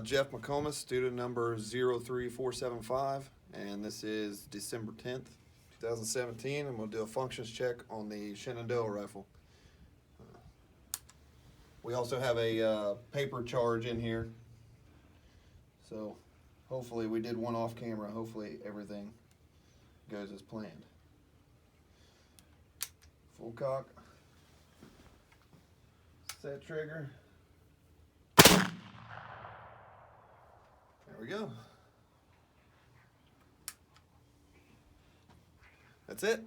Jeff McComas, student number 03475, and this is December 10th, 2017, and we'll do a functions check on the Shenandoah rifle. We also have a paper charge in here, so hopefully we did one off camera. Hopefully everything goes as planned. Full cock, set trigger. There we go. That's it.